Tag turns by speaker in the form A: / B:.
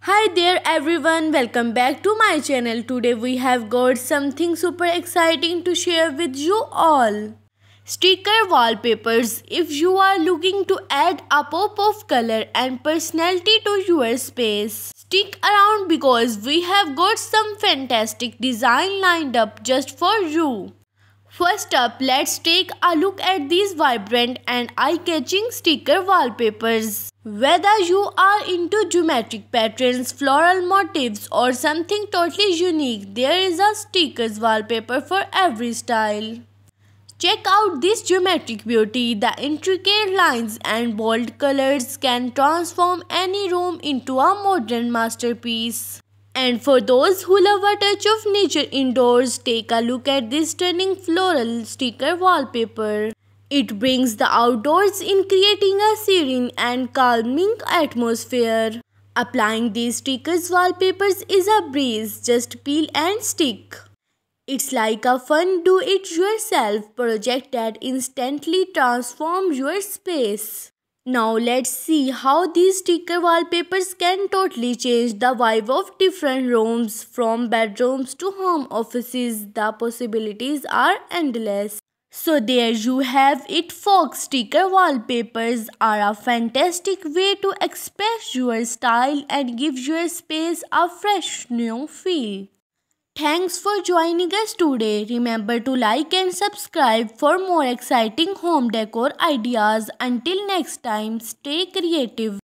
A: Hi there everyone, welcome back to my channel. Today we have got something super exciting to share with you all. Sticker wallpapers. If you are looking to add a pop of color and personality to your space, stick around because we have got some fantastic design lined up just for you. First up, let's take a look at these vibrant and eye-catching sticker wallpapers. Whether you are into geometric patterns, floral motifs or something totally unique, there is a stickers wallpaper for every style. Check out this geometric beauty. The intricate lines and bold colors can transform any room into a modern masterpiece. And for those who love a touch of nature indoors, take a look at this stunning floral sticker wallpaper. It brings the outdoors in, creating a serene and calming atmosphere. Applying these stickers wallpapers is a breeze, just peel and stick. It's like a fun do-it-yourself project that instantly transforms your space. Now let's see how these sticker wallpapers can totally change the vibe of different rooms. From bedrooms to home offices, the possibilities are endless. So there you have it folks, sticker wallpapers are a fantastic way to express your style and give your space a fresh new feel. Thanks for joining us today. Remember to like and subscribe for more exciting home decor ideas. Until next time, stay creative.